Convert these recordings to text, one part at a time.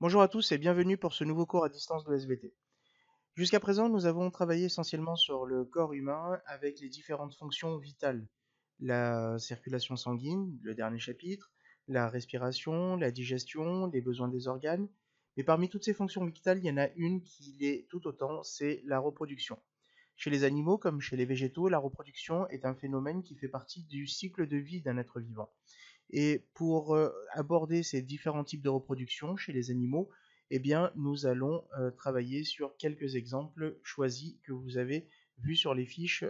Bonjour à tous et bienvenue pour ce nouveau cours à distance de SVT. Jusqu'à présent, nous avons travaillé essentiellement sur le corps humain avec les différentes fonctions vitales. La circulation sanguine, le dernier chapitre, la respiration, la digestion, les besoins des organes. Mais parmi toutes ces fonctions vitales, il y en a une qui l'est tout autant, c'est la reproduction. Chez les animaux comme chez les végétaux, la reproduction est un phénomène qui fait partie du cycle de vie d'un être vivant. Et pour aborder ces différents types de reproduction chez les animaux, eh bien, nous allons travailler sur quelques exemples choisis que vous avez vus sur les fiches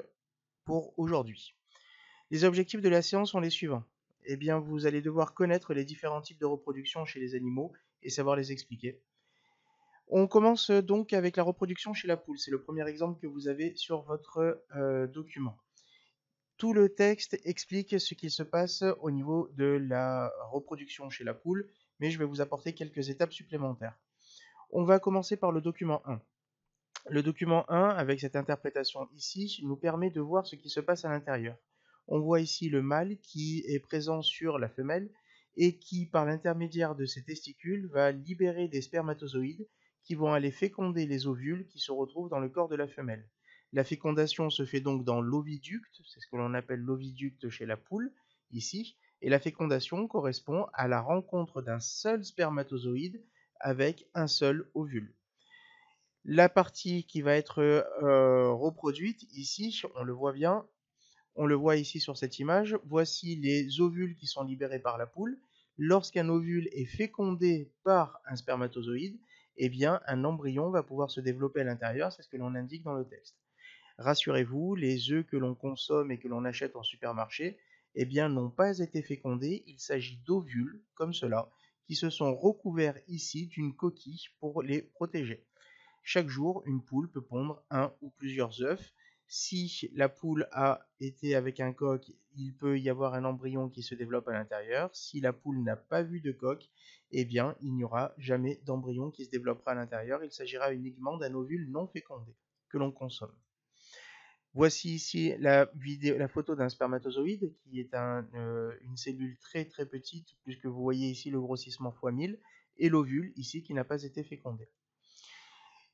pour aujourd'hui. Les objectifs de la séance sont les suivants. Eh bien, vous allez devoir connaître les différents types de reproduction chez les animaux et savoir les expliquer. On commence donc avec la reproduction chez la poule. C'est le premier exemple que vous avez sur votre document. Tout le texte explique ce qu'il se passe au niveau de la reproduction chez la poule, mais je vais vous apporter quelques étapes supplémentaires. On va commencer par le document 1. Le document 1, avec cette interprétation ici, nous permet de voir ce qui se passe à l'intérieur. On voit ici le mâle qui est présent sur la femelle et qui, par l'intermédiaire de ses testicules, va libérer des spermatozoïdes qui vont aller féconder les ovules qui se retrouvent dans le corps de la femelle. La fécondation se fait donc dans l'oviducte, c'est ce que l'on appelle l'oviducte chez la poule, ici, et la fécondation correspond à la rencontre d'un seul spermatozoïde avec un seul ovule. La partie qui va être reproduite ici, on le voit bien, on le voit ici sur cette image. Voici les ovules qui sont libérés par la poule. Lorsqu'un ovule est fécondé par un spermatozoïde, eh bien un embryon va pouvoir se développer à l'intérieur, c'est ce que l'on indique dans le texte. Rassurez-vous, les œufs que l'on consomme et que l'on achète en supermarché, eh bien n'ont pas été fécondés. Il s'agit d'ovules, comme cela, qui se sont recouverts ici d'une coquille pour les protéger. Chaque jour, une poule peut pondre un ou plusieurs œufs. Si la poule a été avec un coq, il peut y avoir un embryon qui se développe à l'intérieur. Si la poule n'a pas vu de coq, eh bien, il n'y aura jamais d'embryon qui se développera à l'intérieur. Il s'agira uniquement d'un ovule non fécondé que l'on consomme. Voici ici la photo d'un spermatozoïde qui est une cellule très très petite, puisque vous voyez ici le grossissement fois 1000, et l'ovule ici qui n'a pas été fécondé.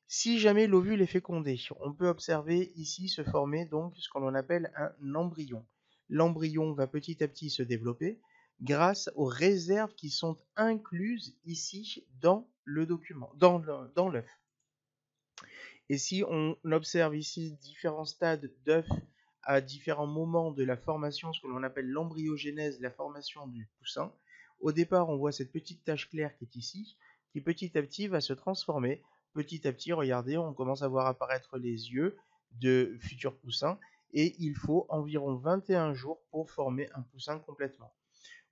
Si jamais l'ovule est fécondé, on peut observer ici se former donc ce qu'on appelle un embryon. L'embryon va petit à petit se développer grâce aux réserves qui sont incluses ici dans le document, dans l'œuf. Et si on observe ici différents stades d'œufs à différents moments de la formation, ce que l'on appelle l'embryogénèse, la formation du poussin, au départ on voit cette petite tache claire qui est ici, qui petit à petit va se transformer. Petit à petit, regardez, on commence à voir apparaître les yeux de futurs poussins et il faut environ 21 jours pour former un poussin complètement.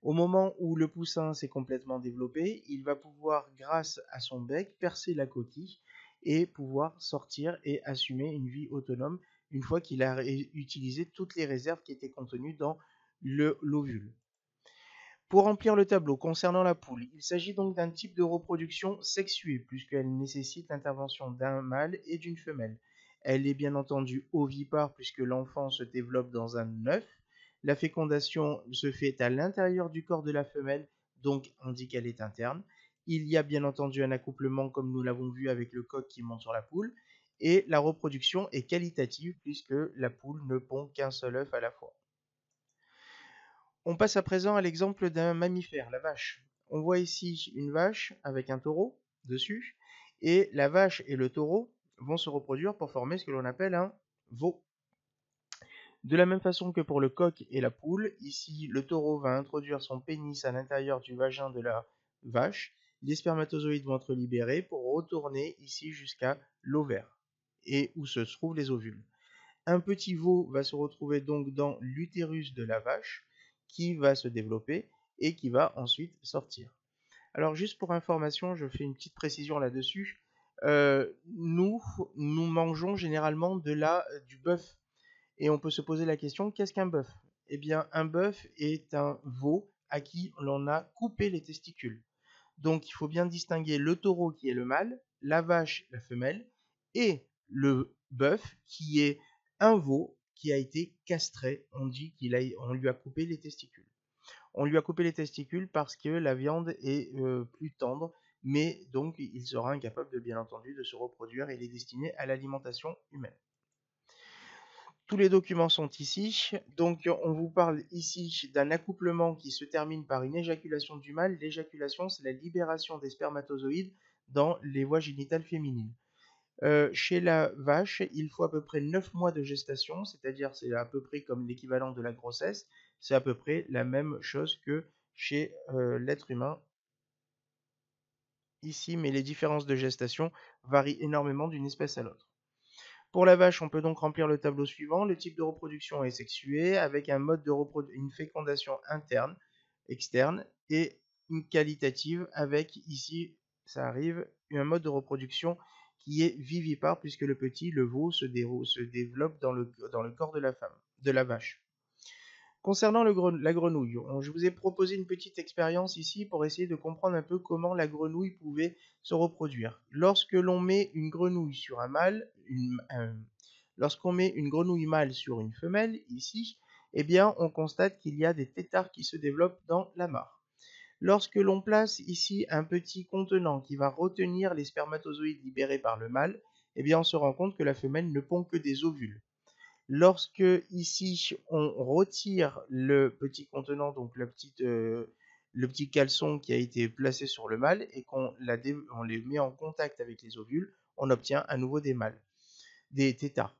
Au moment où le poussin s'est complètement développé, il va pouvoir, grâce à son bec, percer la coquille et pouvoir sortir et assumer une vie autonome une fois qu'il a utilisé toutes les réserves qui étaient contenues dans l'ovule. Pour remplir le tableau concernant la poule, il s'agit donc d'un type de reproduction sexuée puisqu'elle nécessite l'intervention d'un mâle et d'une femelle. Elle est bien entendu ovipare puisque l'enfant se développe dans un œuf. La fécondation se fait à l'intérieur du corps de la femelle, donc on dit qu'elle est interne. Il y a bien entendu un accouplement comme nous l'avons vu avec le coq qui monte sur la poule. Et la reproduction est qualitative puisque la poule ne pond qu'un seul œuf à la fois. On passe à présent à l'exemple d'un mammifère, la vache. On voit ici une vache avec un taureau dessus, et la vache et le taureau vont se reproduire pour former ce que l'on appelle un veau. De la même façon que pour le coq et la poule, ici le taureau va introduire son pénis à l'intérieur du vagin de la vache, les spermatozoïdes vont être libérés pour retourner ici jusqu'à l'ovaire, et où se trouvent les ovules. Un petit veau va se retrouver donc dans l'utérus de la vache, qui va se développer et qui va ensuite sortir. Alors juste pour information, je fais une petite précision là-dessus. Nous mangeons généralement du bœuf. Et on peut se poser la question, qu'est-ce qu'un bœuf? Eh bien, un bœuf est un veau à qui l'on a coupé les testicules. Donc il faut bien distinguer le taureau qui est le mâle, la vache la femelle, et le bœuf qui est un veau qui a été castré. On dit on lui a coupé les testicules. On lui a coupé les testicules parce que la viande est plus tendre, mais donc il sera incapable de, bien entendu, de se reproduire et il est destiné à l'alimentation humaine. Tous les documents sont ici. Donc, on vous parle ici d'un accouplement qui se termine par une éjaculation du mâle. L'éjaculation, c'est la libération des spermatozoïdes dans les voies génitales féminines. Chez la vache, il faut à peu près 9 mois de gestation, c'est-à-dire c'est à peu près comme l'équivalent de la grossesse. C'est à peu près la même chose que chez l'être humain ici, mais les différences de gestation varient énormément d'une espèce à l'autre. Pour la vache, on peut donc remplir le tableau suivant. Le type de reproduction est sexué avec un mode de une fécondation interne, externe et une qualitative avec ici, ça arrive, un mode de reproduction qui est vivipare puisque le petit, le veau, se développe dans le corps de la femme, de la vache. Concernant la grenouille, je vous ai proposé une petite expérience ici pour essayer de comprendre un peu comment la grenouille pouvait se reproduire. Lorsque l'on met une grenouille sur un mâle, lorsqu'on met une grenouille mâle sur une femelle, ici, eh bien, on constate qu'il y a des têtards qui se développent dans la mare. Lorsque l'on place ici un petit contenant qui va retenir les spermatozoïdes libérés par le mâle, eh bien, on se rend compte que la femelle ne pond que des ovules. Lorsque ici on retire le petit contenant, donc le petit caleçon qui a été placé sur le mâle et qu'on les met en contact avec les ovules, on obtient à nouveau des mâles, des têtards.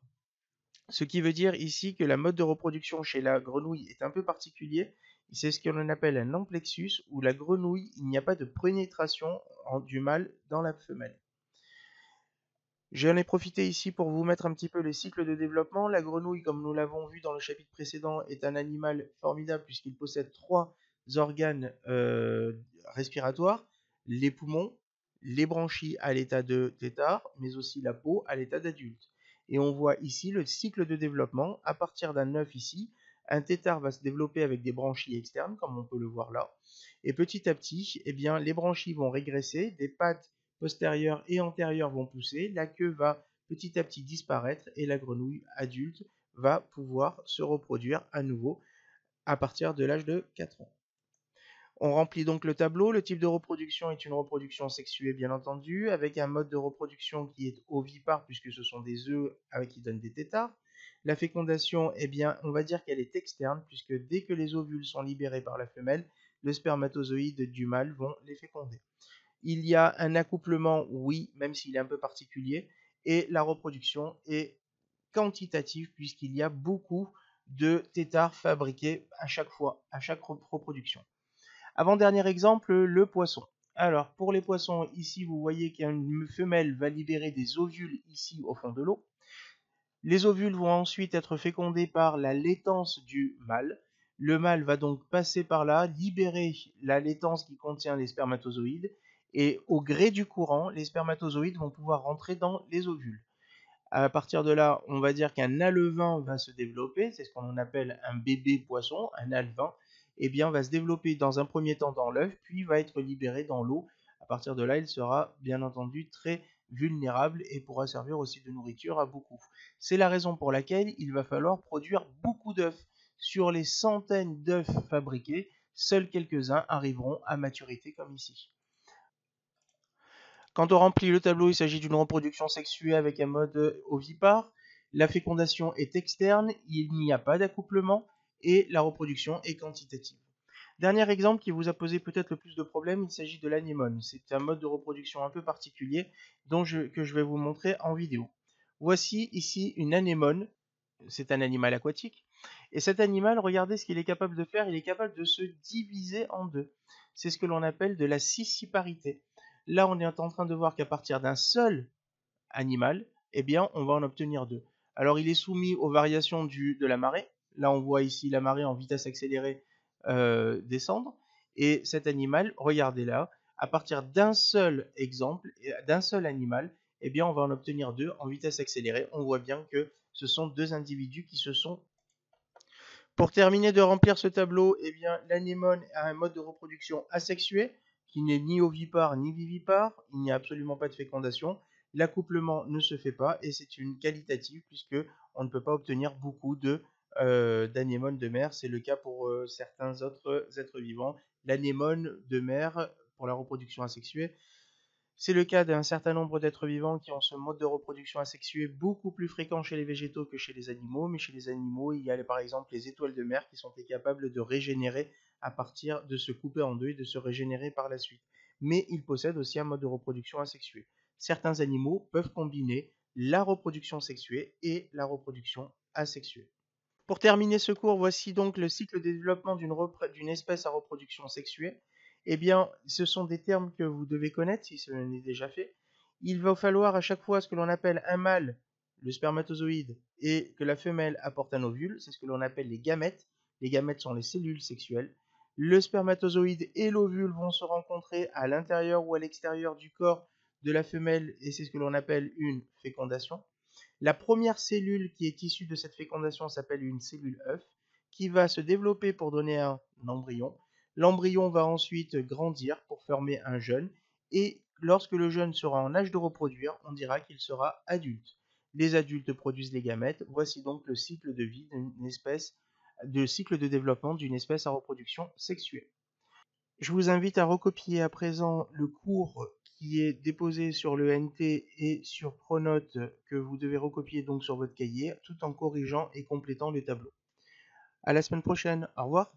Ce qui veut dire ici que la mode de reproduction chez la grenouille est un peu particulier. C'est ce que l'on appelle un amplexus, où la grenouille, il n'y a pas de pénétration du mâle dans la femelle. J'en ai profité ici pour vous mettre un petit peu les cycles de développement. La grenouille, comme nous l'avons vu dans le chapitre précédent, est un animal formidable puisqu'il possède 3 organes respiratoires, les poumons, les branchies à l'état de tétard, mais aussi la peau à l'état d'adulte. Et on voit ici le cycle de développement. À partir d'un œuf ici, un tétard va se développer avec des branchies externes, comme on peut le voir là. Et petit à petit, eh bien, les branchies vont régresser, des pattes postérieures et antérieures vont pousser, la queue va petit à petit disparaître et la grenouille adulte va pouvoir se reproduire à nouveau à partir de l'âge de 4 ans. On remplit donc le tableau. Le type de reproduction est une reproduction sexuée, bien entendu, avec un mode de reproduction qui est ovipare, puisque ce sont des œufs qui donnent des têtards. La fécondation, eh bien, on va dire qu'elle est externe, puisque dès que les ovules sont libérés par la femelle, le spermatozoïde du mâle vont les féconder. Il y a un accouplement, oui, même s'il est un peu particulier, et la reproduction est quantitative, puisqu'il y a beaucoup de têtards fabriqués à chaque fois, à chaque reproduction. Avant-dernier exemple, le poisson. Alors, pour les poissons, ici, vous voyez qu'une femelle va libérer des ovules ici au fond de l'eau. Les ovules vont ensuite être fécondés par la laitance du mâle. Le mâle va donc passer par là, libérer la laitance qui contient les spermatozoïdes, et au gré du courant, les spermatozoïdes vont pouvoir rentrer dans les ovules. À partir de là, on va dire qu'un alevin va se développer, c'est ce qu'on appelle un bébé poisson, un alevin, et bien va se développer dans un premier temps dans l'œuf, puis va être libéré dans l'eau. À partir de là, il sera bien entendu très vulnérable et pourra servir aussi de nourriture à beaucoup. C'est la raison pour laquelle il va falloir produire beaucoup d'œufs. Sur les centaines d'œufs fabriqués, seuls quelques-uns arriveront à maturité comme ici. Quand on remplit le tableau, il s'agit d'une reproduction sexuée avec un mode ovipare. La fécondation est externe, il n'y a pas d'accouplement et la reproduction est quantitative. Dernier exemple qui vous a posé peut-être le plus de problèmes, il s'agit de l'anémone. C'est un mode de reproduction un peu particulier que je vais vous montrer en vidéo. Voici ici une anémone, c'est un animal aquatique. Et cet animal, regardez ce qu'il est capable de faire, il est capable de se diviser en deux. C'est ce que l'on appelle de la scissiparité. Là, on est en train de voir qu'à partir d'un seul animal, eh bien, on va en obtenir deux. Alors, il est soumis aux variations de la marée. Là, on voit ici la marée en vitesse accélérée descendre. Et cet animal, regardez là, à partir d'un seul exemple, d'un seul animal, eh bien, on va en obtenir deux en vitesse accélérée. On voit bien que ce sont deux individus qui se sont... Pour terminer de remplir ce tableau, eh bien, l'anémone a un mode de reproduction asexué, qui n'est ni ovipare ni vivipare. Il n'y a absolument pas de fécondation. L'accouplement ne se fait pas et c'est une qualitative puisque on ne peut pas obtenir beaucoup d'anémones de mer. C'est le cas pour certains autres êtres vivants. L'anémone de mer pour la reproduction asexuée C'est le cas d'un certain nombre d'êtres vivants qui ont ce mode de reproduction asexuée beaucoup plus fréquent chez les végétaux que chez les animaux, mais chez les animaux, il y a par exemple les étoiles de mer qui sont capables de régénérer à partir de se couper en deux et de se régénérer par la suite. Mais ils possèdent aussi un mode de reproduction asexué. Certains animaux peuvent combiner la reproduction sexuée et la reproduction asexuée. Pour terminer ce cours, voici donc le cycle de développement d'une espèce à reproduction sexuée. Eh bien, ce sont des termes que vous devez connaître si ce n'est déjà fait. Il va falloir à chaque fois ce que l'on appelle un mâle, le spermatozoïde, et que la femelle apporte un ovule, c'est ce que l'on appelle les gamètes. Les gamètes sont les cellules sexuelles. Le spermatozoïde et l'ovule vont se rencontrer à l'intérieur ou à l'extérieur du corps de la femelle, et c'est ce que l'on appelle une fécondation. La première cellule qui est issue de cette fécondation s'appelle une cellule œuf qui va se développer pour donner un embryon. L'embryon va ensuite grandir pour former un jeune et lorsque le jeune sera en âge de reproduire, on dira qu'il sera adulte. Les adultes produisent les gamètes. Voici donc le cycle de vie d'une espèce, le cycle de développement d'une espèce à reproduction sexuée. Je vous invite à recopier à présent le cours qui est déposé sur le NT et sur Pronote que vous devez recopier donc sur votre cahier tout en corrigeant et complétant le tableau. À la semaine prochaine. Au revoir.